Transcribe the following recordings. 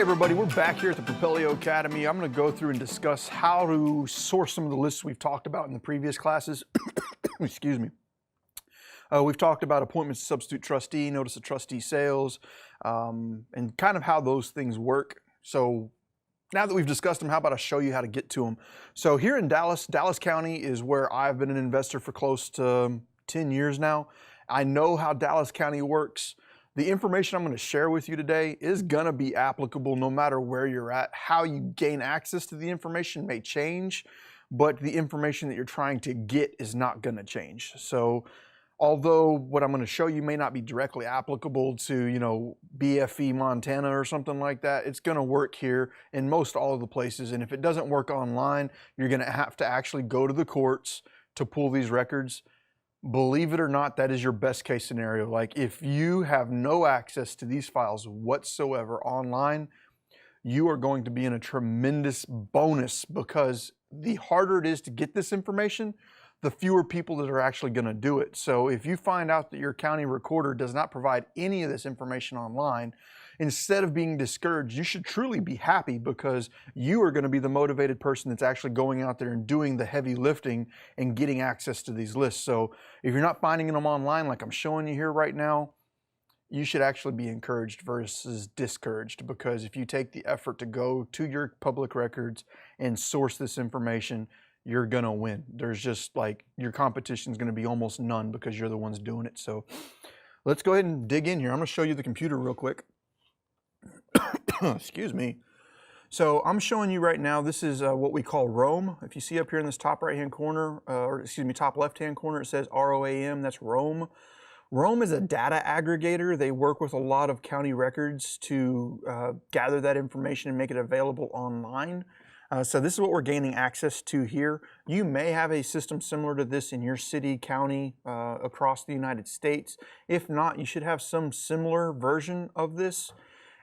everybody, we're back here at the Propelio Academy. I'm going to go through and discuss how to source some of the lists we've talked about in the previous classes. Excuse me. We've talked about appointments to substitute trustee, notice of trustee sales, and kind of how those things work. So now that we've discussed them, how about I show you how to get to them? So here in Dallas County is where I've been an investor for close to 10 years now. I know how Dallas County works. The information I'm going to share with you today is going to be applicable no matter where you're at. How you gain access to the information may change, but the information that you're trying to get is not going to change. So although what I'm going to show you may not be directly applicable to, BFE Montana or something like that, it's going to work here in most all of the places. And if it doesn't work online, you're going to have to actually go to the courts to pull these records. Believe it or not, that is your best case scenario. Like if you have no access to these files whatsoever online, you are going to be in a tremendous bonus, because the harder it is to get this information, the fewer people that are actually going to do it. So if you find out that your county recorder does not provide any of this information online, instead of being discouraged, you should truly be happy, because you are going to be the motivated person that's actually going out there and doing the heavy lifting and getting access to these lists. So if you're not finding them online like I'm showing you here right now, you should actually be encouraged versus discouraged, because if you take the effort to go to your public records and source this information, you're gonna win. There's just like, your competition is gonna be almost none, because you're the ones doing it. So let's go ahead and dig in here. I'm gonna show you the computer real quick. Excuse me. So I'm showing you right now, this is what we call Roam. If you see up here in this top right-hand corner, top left-hand corner, it says ROAM, that's Roam. Roam is a data aggregator. They work with a lot of county records to gather that information and make it available online. So this is what we're gaining access to here. You may have a system similar to this in your city, county, across the United States. If not, you should have some similar version of this.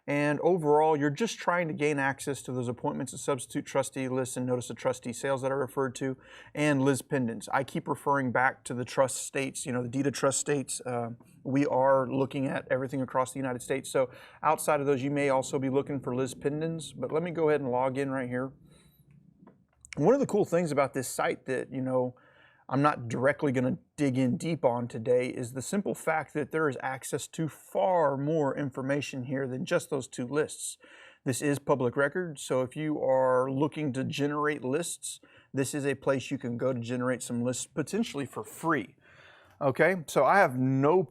And overall, you're just trying to gain access to those appointments and substitute trustee lists and notice of trustee sales that I referred to, and Liz pendants. I keep referring back to the trust states, the deed of trust states. We are looking at everything across the United States. So outside of those, you may also be looking for Liz pendants. But let me go ahead and log in right here. One of the cool things about this site that, I'm not directly going to dig in deep on today is the simple fact that there is access to far more information here than just those two lists. This is public record, so if you are looking to generate lists, this is a place you can go to generate some lists potentially for free. Okay, so I have no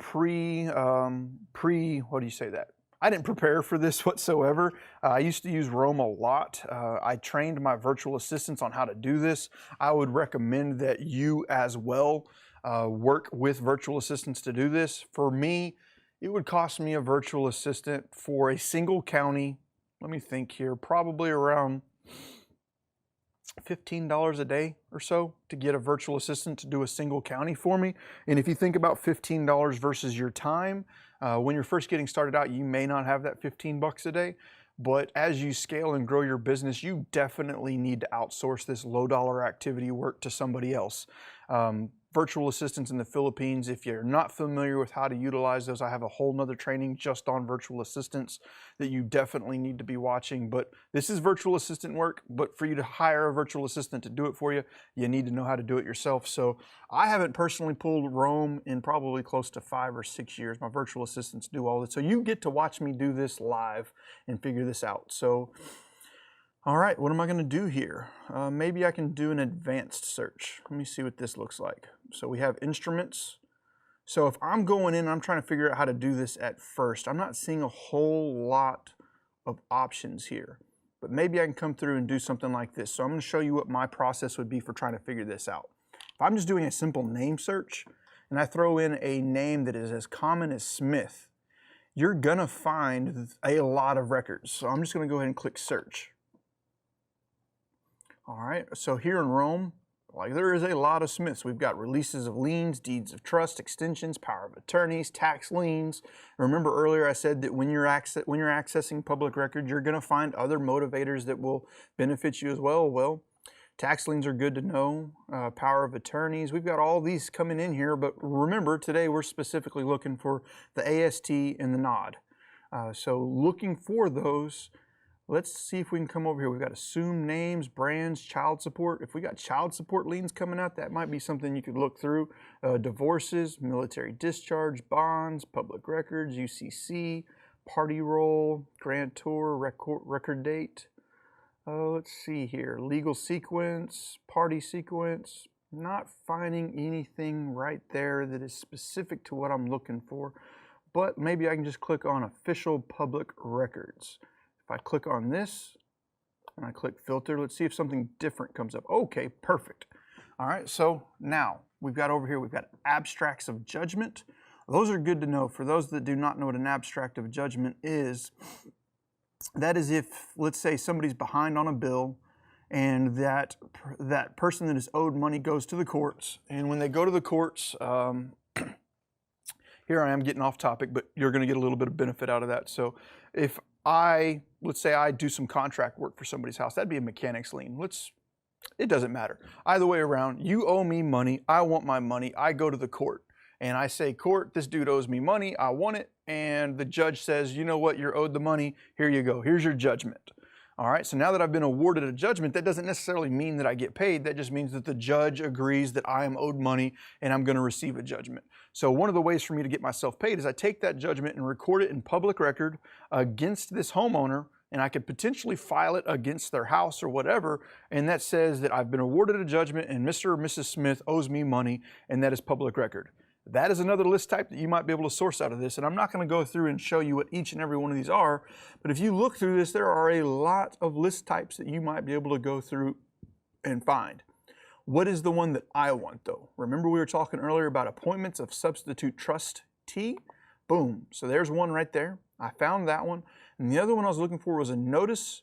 I didn't prepare for this whatsoever. I used to use Roam a lot. I trained my virtual assistants on how to do this. I would recommend that you as well work with virtual assistants to do this. For me, it would cost me a virtual assistant for a single county, let me think here, probably around $15 a day or so to get a virtual assistant to do a single county for me. And if you think about $15 versus your time, when you're first getting started out, you may not have that 15 bucks a day, but as you scale and grow your business, you definitely need to outsource this low dollar activity work to somebody else. Virtual assistants in the Philippines, if you're not familiar with how to utilize those, I have a whole nother training just on virtual assistants that you definitely need to be watching. But this is virtual assistant work, but for you to hire a virtual assistant to do it for you, you need to know how to do it yourself. So I haven't personally pulled Roam in probably close to 5 or 6 years. My virtual assistants do all this. So you get to watch me do this live and figure this out. So all right, what am I going to do here? Maybe I can do an advanced search. Let me see what this looks like. So we have instruments. So if I'm going in, I'm trying to figure out how to do this at first. I'm not seeing a whole lot of options here, but maybe I can come through and do something like this. So I'm going to show you what my process would be for trying to figure this out. If I'm just doing a simple name search and I throw in a name that is as common as Smith, you're going to find a lot of records. So I'm just going to go ahead and click search. All right, so here in Roam, there is a lot of Smiths. We've got releases of liens, deeds of trust, extensions, power of attorneys, tax liens. Remember earlier I said that when you're accessing public records, you're going to find other motivators that will benefit you as well. Well, tax liens are good to know. Power of attorneys. We've got all these coming in here, but remember today we're specifically looking for the AST and the NOD. So looking for those, Let's see if we can come over here. We've got assumed names, brands, child support. If we got child support liens coming out, that might be something you could look through. Divorces, military discharge, bonds, public records, UCC, party roll, grantor, record date. Let's see here. Legal sequence, party sequence. Not finding anything right there that is specific to what I'm looking for, but maybe I can just click on official public records. If I click on this and I click filter, let's see if something different comes up. Okay, perfect. All right, so now we've got over here, we've got abstracts of judgment. Those are good to know. For those that do not know what an abstract of judgment is, that is if, let's say, somebody's behind on a bill and that person that is owed money goes to the courts. And when they go to the courts, here I am getting off topic, but you're going to get a little bit of benefit out of that. So if let's say I do some contract work for somebody's house, that'd be a mechanic's lien. It doesn't matter. Either way around, you owe me money, I want my money, I go to the court. And I say, court, this dude owes me money, I want it. And the judge says, you know what, you're owed the money, here you go, here's your judgment. All right, so now that I've been awarded a judgment, that doesn't necessarily mean that I get paid. That just means that the judge agrees that I am owed money and I'm going to receive a judgment. So one of the ways for me to get myself paid is I take that judgment and record it in public record against this homeowner, and I could potentially file it against their house or whatever, and that says that I've been awarded a judgment and Mr. or Mrs. Smith owes me money, and that is public record. That is another list type that you might be able to source out of this, and I'm not going to go through and show you what each and every one of these are, but if you look through this, there are a lot of list types that you might be able to go through and find. What is the one that I want, though? Remember we were talking earlier about appointments of substitute trustee? Boom. So there's one right there. I found that one. And the other one I was looking for was a notice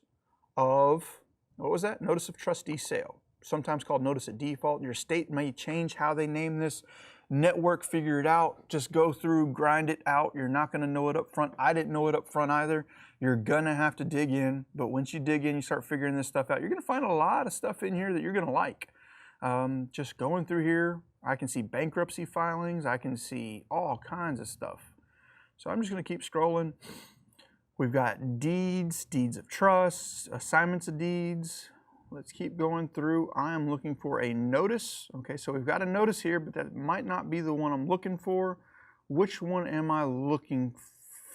of, what was that? Notice of trustee sale, sometimes called notice of default. Your state may change how they name this. Network, figure it out. Just go through, grind it out. You're not going to know it up front. I didn't know it up front either. You're going to have to dig in. But once you dig in, you start figuring this stuff out. You're going to find a lot of stuff in here that you're going to like. Just going through here, I can see bankruptcy filings. I can see all kinds of stuff. So I'm just going to keep scrolling. We've got deeds, deeds of trust, assignments of deeds. Let's keep going through. I am looking for a notice. Okay, so we've got a notice here, but that might not be the one I'm looking for. Which one am I looking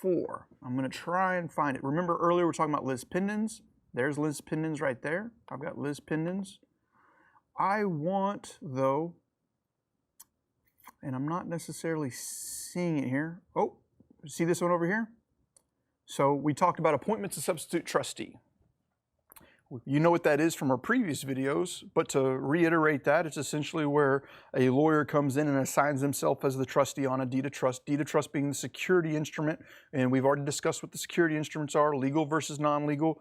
for? I'm going to try and find it. Remember earlier we were talking about lis pendens? There's lis pendens right there. I've got lis pendens. I want, though, and I'm not necessarily seeing it here. Oh, see this one over here? So we talked about appointments of substitute trustee. You know what that is from our previous videos, but to reiterate that, it's essentially where a lawyer comes in and assigns himself as the trustee on a deed of trust being the security instrument, and we've already discussed what the security instruments are, legal versus non-legal.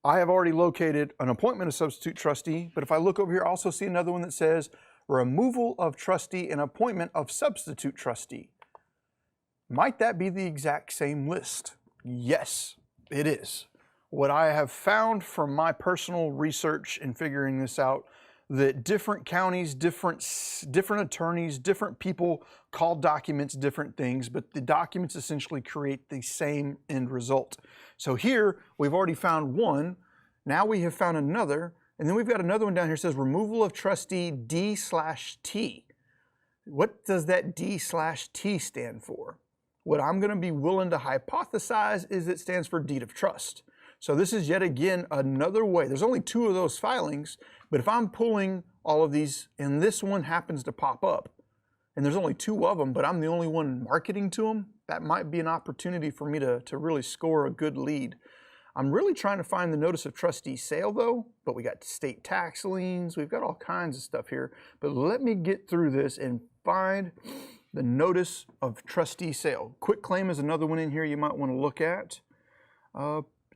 I have already located an appointment of substitute trustee, but if I look over here, I also see another one that says removal of trustee and appointment of substitute trustee. Might that be the exact same list? Yes, it is. What I have found from my personal research in figuring this out, that different counties, different attorneys, different people call documents different things, but the documents essentially create the same end result. So here, we've already found one, now we have found another, and then we've got another one down here that says removal of trustee D/T. What does that D/T stand for? What I'm going to be willing to hypothesize is it stands for deed of trust. So this is yet again another way. There's only 2 of those filings, but if I'm pulling all of these and this one happens to pop up, and there's only 2 of them, but I'm the only one marketing to them, that might be an opportunity for me to really score a good lead. I'm really trying to find the notice of trustee sale though, but we got state tax liens, we've got all kinds of stuff here. But let me get through this and find the notice of trustee sale. Quit claim is another one in here you might want to look at.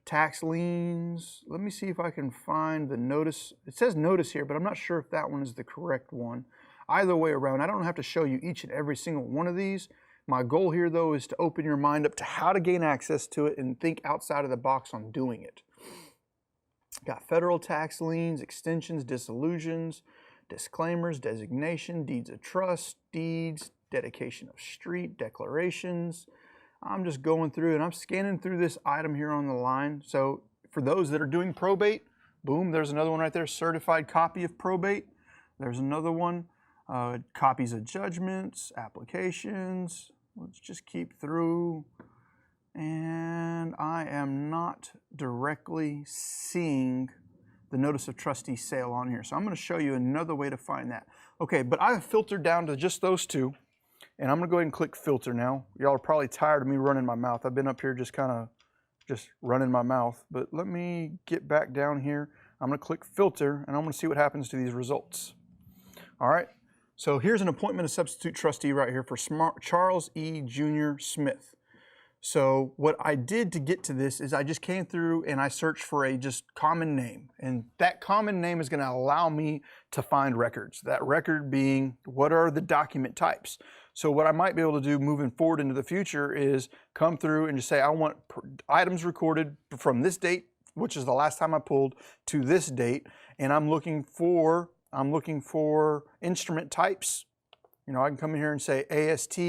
Tax liens, let me see if I can find the notice. It says notice here, but I'm not sure if that one is the correct one. Either way around, I don't have to show you each and every single one of these. My goal here though is to open your mind up to how to gain access to it and think outside of the box on doing it. Got federal tax liens, extensions, dissolutions, disclaimers, designation, deeds of trust, deeds, dedication of street, declarations. I'm just going through and I'm scanning through this item here on the line. So for those that are doing probate, boom, there's another one right there, certified copy of probate. There's another one, copies of judgments, applications. Let's just keep through. And I am not directly seeing the notice of trustee sale on here. So I'm going to show you another way to find that. Okay, but I've filtered down to just those two. And I'm going to go ahead and click filter now. Y'all are probably tired of me running my mouth. I've been up here just running my mouth. But let me get back down here. I'm going to click filter, and I'm going to see what happens to these results. All right, so here's an appointment of substitute trustee right here for Charles E. Jr. Smith. So what I did to get to this is I just came through and I searched for a just common name. And that common name is going to allow me to find records. That record being, what are the document types? So what I might be able to do moving forward into the future is come through and just say, I want items recorded from this date, which is the last time I pulled, to this date. And I'm looking for instrument types. You know, I can come in here and say AST,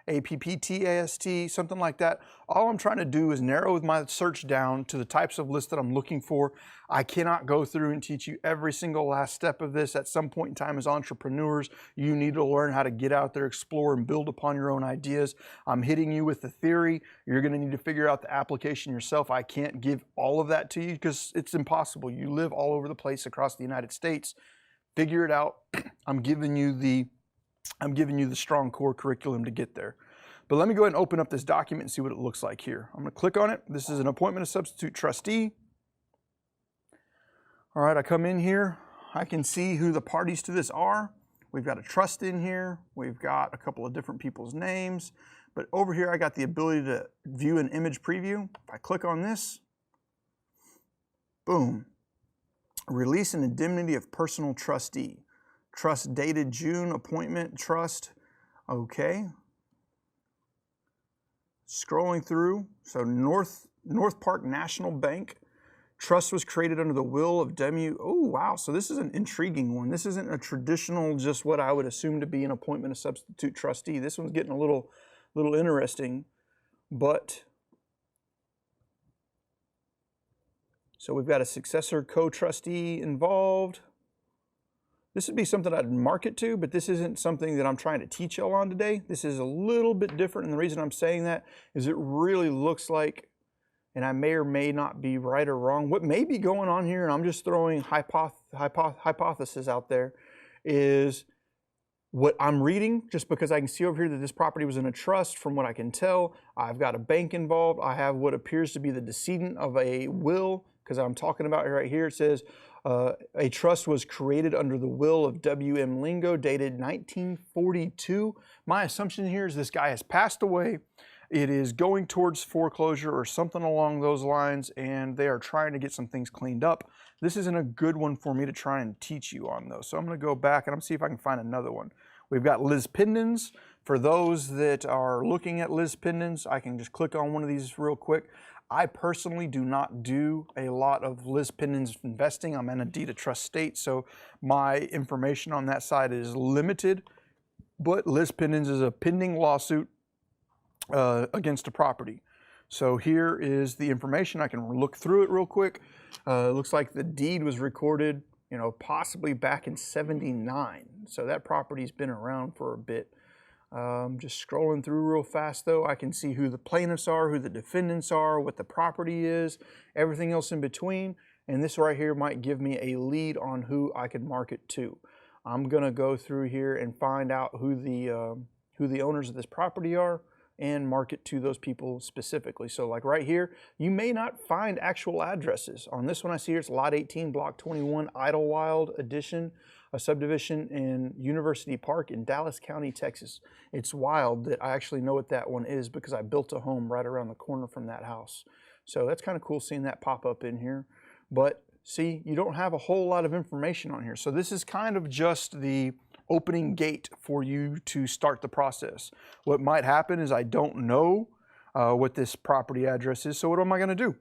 APPT, AST, something like that. All I'm trying to do is narrow my search down to the types of lists that I'm looking for. I cannot go through and teach you every single last step of this. At some point in time as entrepreneurs, you need to learn how to get out there, explore, and build upon your own ideas. I'm hitting you with the theory. You're going to need to figure out the application yourself. I can't give all of that to you because it's impossible. You live all over the place across the United States. Figure it out. I'm giving you the strong core curriculum to get there. But let me go ahead and open up this document and see what it looks like here. I'm going to click on it. This is an appointment of substitute trustee. All right, I come in here. I can see who the parties to this are. We've got a trust in here. We've got a couple of different people's names. But over here, I got the ability to view an image preview. If I click on this, boom. Release an indemnity of personal trustee. Trust dated June, appointment, trust, okay. Scrolling through, so North Park National Bank. Trust was created under the will of W. Oh, wow, so this is an intriguing one. This isn't a traditional, just what I would assume to be an appointment of substitute trustee. This one's getting a little interesting, but so we've got a successor co-trustee involved. This would be something I'd market to, but this isn't something that I'm trying to teach y'all on today. This is a little bit different, and the reason I'm saying that is it really looks like, and I may or may not be right or wrong, what may be going on here, and I'm just throwing hypothesis out there, is what I'm reading, just because I can see over here that this property was in a trust. From what I can tell, I've got a bank involved. I have what appears to be the decedent of a will, because I'm talking about right here, it says, a trust was created under the will of W.M. Lingo, dated 1942. My assumption here is this guy has passed away. It is going towards foreclosure or something along those lines, and they are trying to get some things cleaned up. This isn't a good one for me to try and teach you on, though. So I'm going to go back and I'm going to see if I can find another one. We've got Liz Pendens. For those that are looking at Liz Pendens, I can just click on one of these real quick. I personally do not do a lot of Liz Pendens investing. I'm in a deed of trust state, so my information on that side is limited. But Liz Pendens is a pending lawsuit against a property. So here is the information. I can look through it real quick. It looks like the deed was recorded, you know, possibly back in '79. So that property's been around for a bit. Just scrolling through real fast though, I can see who the plaintiffs are, who the defendants are, what the property is, everything else in between. And this right here might give me a lead on who I could market to. I'm gonna go through here and find out who the owners of this property are and market to those people specifically. So like right here, you may not find actual addresses. On this one I see here, it's Lot 18, Block 21, Idlewild Edition, a subdivision in University Park in Dallas County, Texas. It's wild that I actually know what that one is because I built a home right around the corner from that house. So that's kind of cool seeing that pop up in here. But see, you don't have a whole lot of information on here. So this is kind of just the opening gate for you to start the process. What might happen is I don't know what this property address is, so what am I gonna do?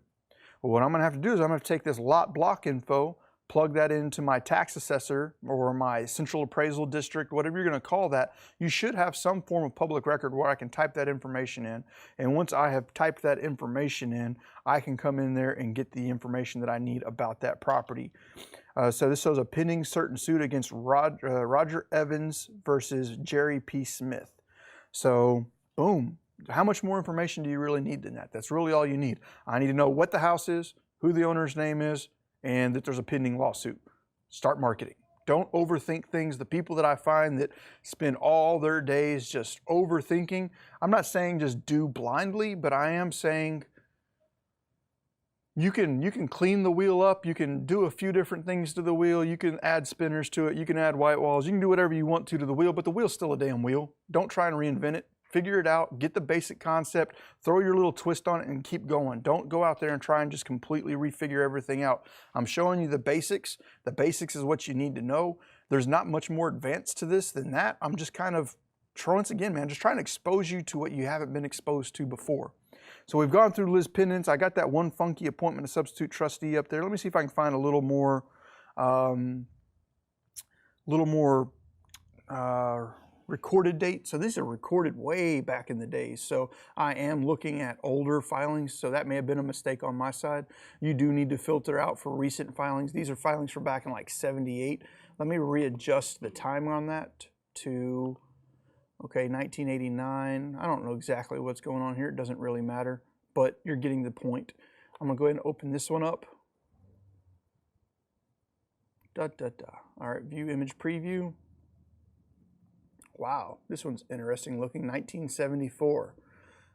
Well, what I'm gonna have to do is I'm gonna take this lot block info, plug that into my tax assessor or my central appraisal district, whatever you're going to call that, you should have some form of public record where I can type that information in. And once I have typed that information in, I can come in there and get the information that I need about that property. So this shows a pending certain suit against Roger Evans versus Jerry P. Smith. So boom. How much more information do you really need than that? That's really all you need. I need to know what the house is, who the owner's name is, and that there's a pending lawsuit. Start marketing. Don't overthink things. The people that I find that spend all their days just overthinking, I'm not saying just do blindly, but I am saying you can clean the wheel up, you can do a few different things to the wheel, you can add spinners to it, you can add white walls, you can do whatever you want to the wheel, but the wheel's still a damn wheel. Don't try and reinvent it. Figure it out, get the basic concept, throw your little twist on it and keep going. Don't go out there and try and just completely refigure everything out. I'm showing you the basics. The basics is what you need to know. There's not much more advanced to this than that. I'm just kind of, once again, man, just trying to expose you to what you haven't been exposed to before. So we've gone through Liz Pendens. I got that one funky appointment of substitute trustee up there. Let me see if I can find a little more, recorded date. So these are recorded way back in the days. So I am looking at older filings. So that may have been a mistake on my side. You do need to filter out for recent filings. These are filings from back in like 78. Let me readjust the time on that to, okay, 1989. I don't know exactly what's going on here. It doesn't really matter, but you're getting the point. I'm gonna go ahead and open this one up. All right, view image preview. Wow, this one's interesting looking, 1974.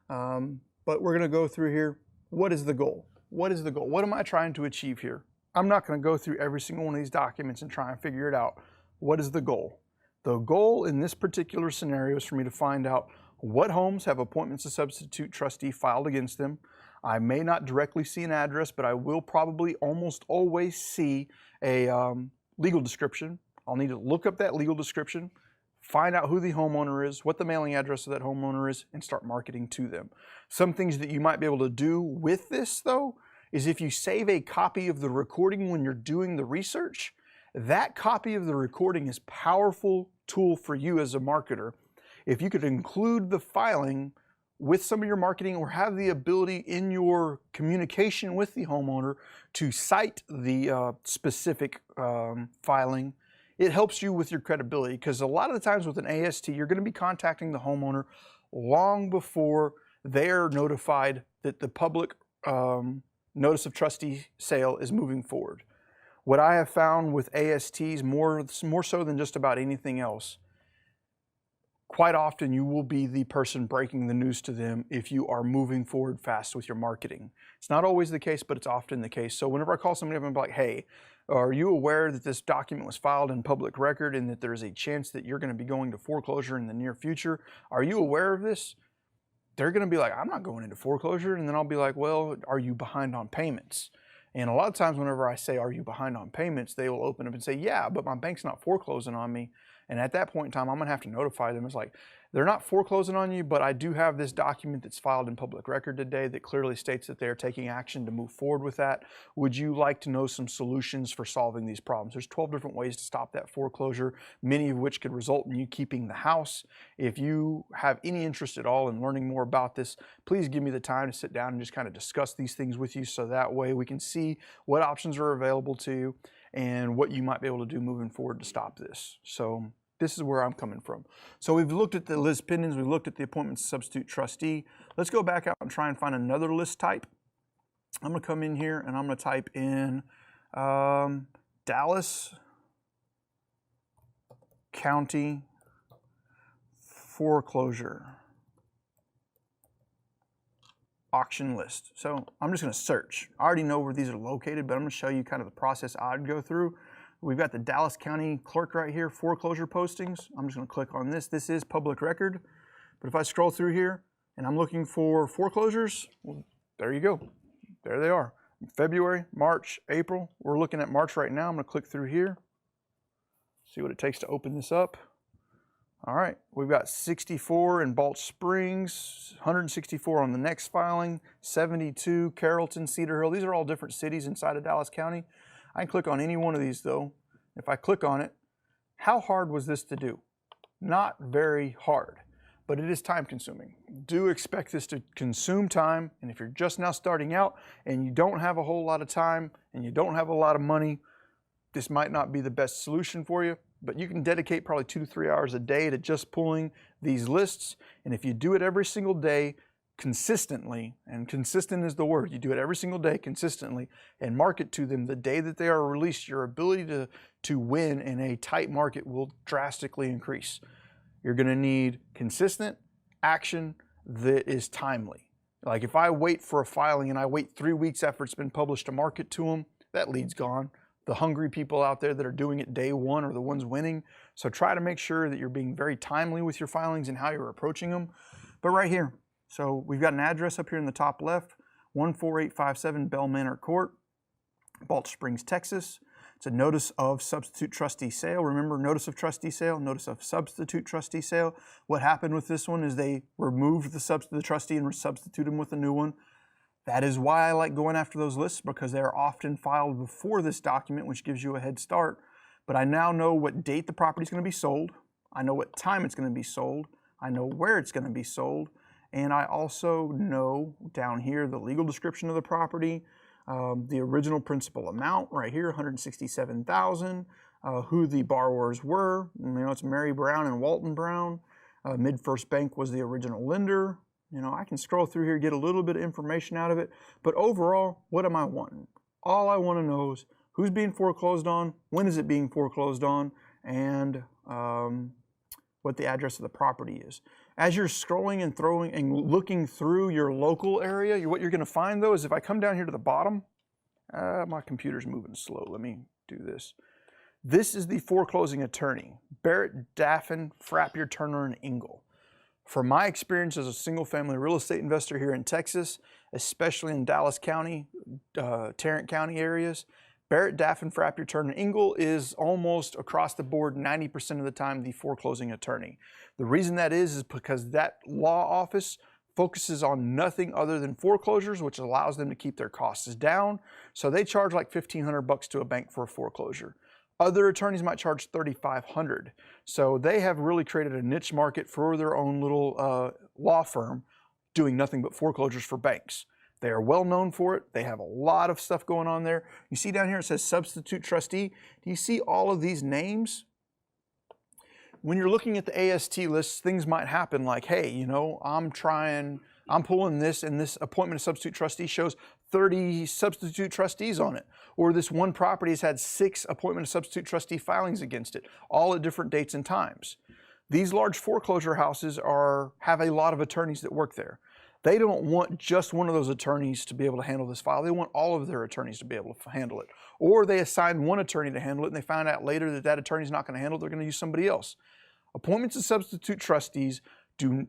But we're gonna go through here. What is the goal? What is the goal? What am I trying to achieve here? I'm not gonna go through every single one of these documents and try and figure it out. What is the goal? The goal in this particular scenario is for me to find out what homes have appointments of substitute trustee filed against them. I may not directly see an address, but I will probably almost always see a legal description. I'll need to look up that legal description, find out who the homeowner is, what the mailing address of that homeowner is, and start marketing to them. Some things that you might be able to do with this, though, is if you save a copy of the recording when you're doing the research, that copy of the recording is a powerful tool for you as a marketer. If you could include the filing with some of your marketing or have the ability in your communication with the homeowner to cite the specific filing, it helps you with your credibility, because a lot of the times with an AST, you're going to be contacting the homeowner long before they're notified that the public notice of trustee sale is moving forward. What I have found with ASTs, more so than just about anything else, quite often you will be the person breaking the news to them if you are moving forward fast with your marketing. It's not always the case, but it's often the case. So whenever I call somebody up and be like, hey, are you aware that this document was filed in public record and that there's a chance that you're going to be going to foreclosure in the near future? Are you aware of this? They're going to be like, I'm not going into foreclosure. And then I'll be like, well, are you behind on payments? And a lot of times whenever I say, are you behind on payments, they will open up and say, yeah, but my bank's not foreclosing on me. And at that point in time, I'm going to have to notify them. It's like, they're not foreclosing on you, but I do have this document that's filed in public record today that clearly states that they're taking action to move forward with that. Would you like to know some solutions for solving these problems? There's 12 different ways to stop that foreclosure, many of which could result in you keeping the house. If you have any interest at all in learning more about this, please give me the time to sit down and just kind of discuss these things with you, so that way we can see what options are available to you and what you might be able to do moving forward to stop this. So this is where I'm coming from. So we've looked at the Liz Pendens, we've looked at the appointments of substitute trustee. Let's go back out and try and find another list type. I'm gonna come in here and I'm gonna type in Dallas County foreclosure auction list. So I'm just gonna search. I already know where these are located, but I'm gonna show you kind of the process I'd go through. We've got the Dallas County Clerk right here, foreclosure postings. I'm just going to click on this. This is public record. But if I scroll through here and I'm looking for foreclosures, well, there you go. There they are. February, March, April. We're looking at March right now. I'm going to click through here, see what it takes to open this up. All right, we've got 64 in Balch Springs, 164 on the next filing, 72 Carrollton, Cedar Hill. These are all different cities inside of Dallas County. I can click on any one of these though. If I click on it, how hard was this to do? Not very hard, but it is time consuming. Do expect this to consume time, and if you're just now starting out and you don't have a whole lot of time and you don't have a lot of money, this might not be the best solution for you, but you can dedicate probably 2 to 3 hours a day to just pulling these lists, and if you do it every single day, consistently, and consistent is the word, you do it every single day consistently and market to them the day that they are released, your ability to win in a tight market will drastically increase. You're going to need consistent action that is timely. Like if I wait for a filing and I wait 3 weeks after it's been published to market to them, that lead's gone. The hungry people out there that are doing it day one are the ones winning. So try to make sure that you're being very timely with your filings and how you're approaching them. But right here, so we've got an address up here in the top left, 14857 Bell Manor Court, Balch Springs, Texas. It's a notice of substitute trustee sale. Remember, notice of trustee sale, notice of substitute trustee sale. What happened with this one is they removed the trustee and substituted him with a new one. That is why I like going after those lists, because they are often filed before this document, which gives you a head start. But I now know what date the property is going to be sold. I know what time it's going to be sold. I know where it's going to be sold. And I also know down here the legal description of the property, the original principal amount right here, $167,000, who the borrowers were. You know, it's Mary Brown and Walton Brown. MidFirst Bank was the original lender. You know, I can scroll through here, get a little bit of information out of it. But overall, what am I wanting? All I want to know is who's being foreclosed on, when is it being foreclosed on, and what the address of the property is. As you're scrolling and throwing and looking through your local area, what you're going to find though is if I come down here to the bottom, my computer's moving slow. Let me do this. This is the foreclosing attorney, Barrett, Daffin, Frappier, Turner, and Engel. From my experience as a single-family real estate investor here in Texas, especially in Dallas County, Tarrant County areas, Barrett, Daffin, Frappier, Turner, and Engel is almost across the board 90% of the time the foreclosing attorney. The reason that is because that law office focuses on nothing other than foreclosures, which allows them to keep their costs down. So they charge like $1,500 to a bank for a foreclosure. Other attorneys might charge $3,500. So they have really created a niche market for their own little law firm doing nothing but foreclosures for banks. They are well known for it. They have a lot of stuff going on there. You see down here it says substitute trustee. Do you see all of these names? When you're looking at the AST lists, things might happen like, hey, you know, I'm pulling this and this appointment of substitute trustee shows 30 substitute trustees on it. Or this one property has had 6 appointment of substitute trustee filings against it, all at different dates and times. These large foreclosure houses have a lot of attorneys that work there. They don't want just one of those attorneys to be able to handle this file. They want all of their attorneys to be able to handle it. Or they assign one attorney to handle it and they find out later that that attorney is not going to handle it. They're going to use somebody else. Appointments of substitute trustees do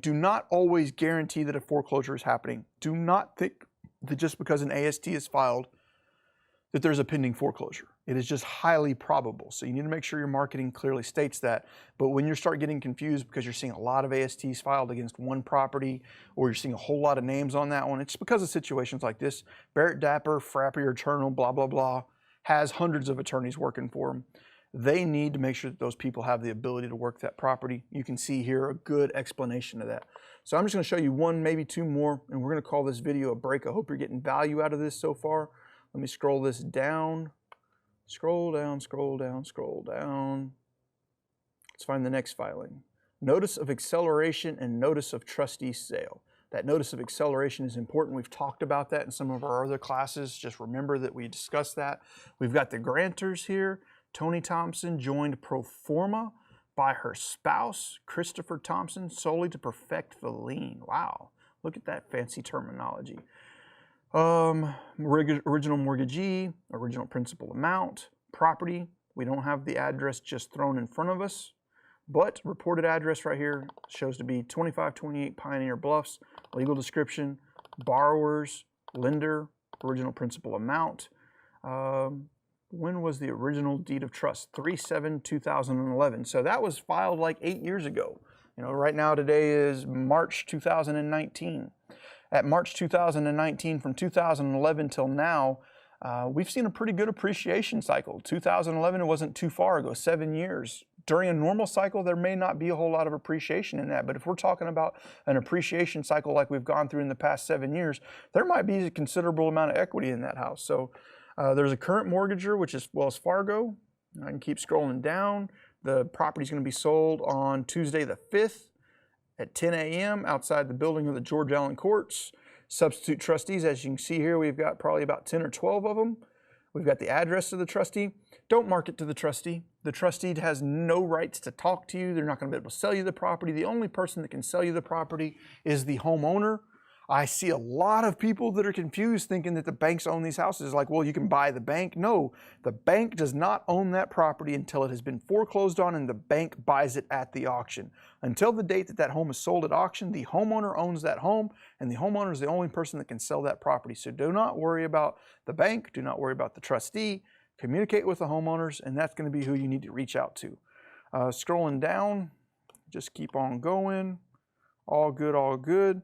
not always guarantee that a foreclosure is happening. Do not think that just because an AST is filed that there's a pending foreclosure. It is just highly probable. So you need to make sure your marketing clearly states that. But when you start getting confused because you're seeing a lot of ASTs filed against one property, or you're seeing a whole lot of names on that one, it's because of situations like this. Barrett, Dapper, Frappier, Turner, blah, blah, blah, has hundreds of attorneys working for them. They need to make sure that those people have the ability to work that property. You can see here a good explanation of that. So I'm just going to show you one, maybe 2 more, and we're going to call this video a break. I hope you're getting value out of this so far. Let me scroll this down. Scroll down, scroll down, scroll down. Let's find the next filing. Notice of acceleration and notice of trustee sale. That notice of acceleration is important. We've talked about that in some of our other classes. Just remember that we discussed that. We've got the grantors here. Tony Thompson joined pro forma by her spouse, Christopher Thompson, solely to perfect the lien. Wow, look at that fancy terminology. Original mortgagee, original principal amount, property. We don't have the address just thrown in front of us, but reported address right here shows to be 2528 Pioneer Bluffs. Legal description, borrowers, lender, original principal amount. When was the original deed of trust? 3/7/2011. So that was filed like 8 years ago. You know, right now today is March 2019. At March 2019, from 2011 till now, we've seen a pretty good appreciation cycle. 2011, it wasn't too far ago, 7 years. During a normal cycle, there may not be a whole lot of appreciation in that, but if we're talking about an appreciation cycle like we've gone through in the past 7 years, there might be a considerable amount of equity in that house. So there's a current mortgager, which is Wells Fargo. I can keep scrolling down. The property is going to be sold on Tuesday the 5th at 10 a.m. outside the building of the George Allen Courts. Substitute trustees, as you can see here, we've got probably about 10 or 12 of them. We've got the address of the trustee. Don't market to the trustee. The trustee has no rights to talk to you. They're not going to be able to sell you the property. The only person that can sell you the property is the homeowner. I see a lot of people that are confused thinking that the banks own these houses. Like, well, you can buy the bank. No, the bank does not own that property until it has been foreclosed on and the bank buys it at the auction. Until the date that that home is sold at auction, the homeowner owns that home and the homeowner is the only person that can sell that property. So do not worry about the bank. Do not worry about the trustee. Communicate with the homeowners, and that's going to be who you need to reach out to. Scrolling down, just keep on going. All good, all good.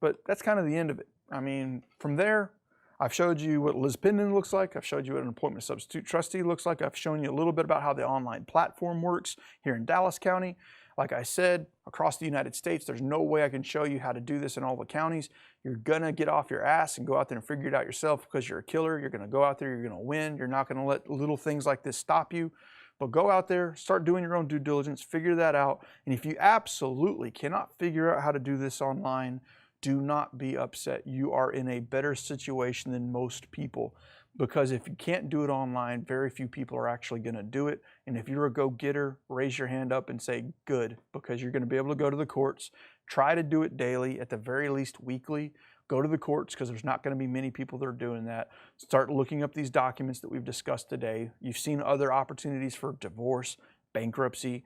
But that's kind of the end of it. I mean, from there, I've showed you what Liz Pendon looks like. I've showed you what an appointment substitute trustee looks like. I've shown you a little bit about how the online platform works here in Dallas County. Like I said, across the United States, there's no way I can show you how to do this in all the counties. You're gonna get off your ass and go out there and figure it out yourself because you're a killer. You're gonna go out there, you're gonna win. You're not gonna let little things like this stop you. But go out there, start doing your own due diligence, figure that out. And if you absolutely cannot figure out how to do this online, do not be upset. You are in a better situation than most people, because if you can't do it online, very few people are actually going to do it. And if you're a go-getter, raise your hand up and say good, because you're going to be able to go to the courts. Try to do it daily, at the very least weekly. Go to the courts, because there's not going to be many people that are doing that. Start looking up these documents that we've discussed today. You've seen other opportunities for divorce, bankruptcy,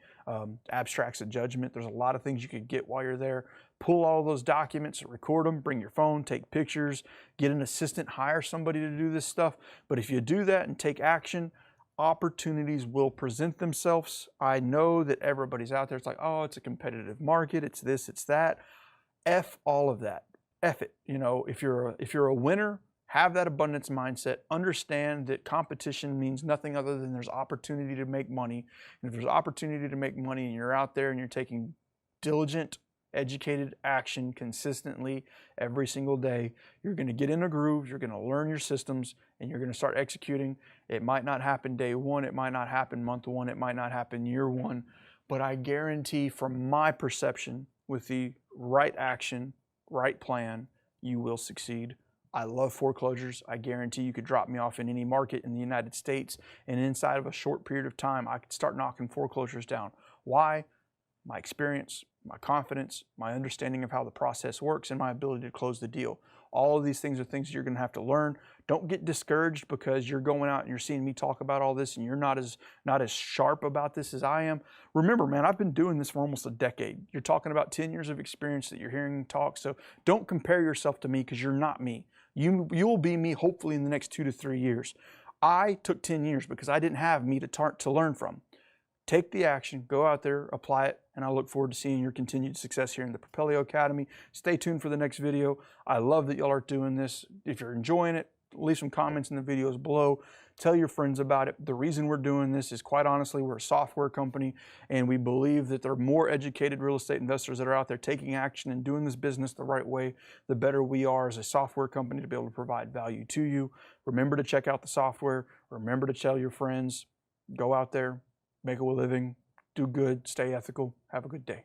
abstracts of judgment. There's a lot of things you could get while you're there. Pull all those documents, record them, bring your phone, take pictures, get an assistant, hire somebody to do this stuff. But if you do that and take action, opportunities will present themselves. I know that everybody's out there. It's like, oh, it's a competitive market. It's this, it's that. F all of that. F it. You know, if you're a winner, have that abundance mindset. Understand that competition means nothing other than there's opportunity to make money. And if there's opportunity to make money and you're out there and you're taking diligent, educated action consistently every single day, you're going to get in a groove, you're going to learn your systems, and you're going to start executing. It might not happen day one, it might not happen month one, it might not happen year one, but I guarantee from my perception, with the right action, right plan, you will succeed. I love foreclosures. I guarantee you could drop me off in any market in the United States, and inside of a short period of time, I could start knocking foreclosures down. Why? My experience, my confidence, my understanding of how the process works, and my ability to close the deal. All of these things are things you're going to have to learn. Don't get discouraged because you're going out and you're seeing me talk about all this and you're not as sharp about this as I am. Remember, man, I've been doing this for almost a decade. You're talking about 10 years of experience that you're hearing talk, so don't compare yourself to me, because you're not me. You'll be me hopefully in the next 2 to 3 years. I took 10 years because I didn't have me to learn from. Take the action, go out there, apply it, and I look forward to seeing your continued success here in the Propelio Academy. Stay tuned for the next video. I love that y'all are doing this. If you're enjoying it, leave some comments in the videos below. Tell your friends about it. The reason we're doing this is, quite honestly, we're a software company, and we believe that there are more educated real estate investors that are out there taking action and doing this business the right way. The better we are as a software company to be able to provide value to you. Remember to check out the software. Remember to tell your friends. Go out there, make a living, do good, stay ethical. Have a good day.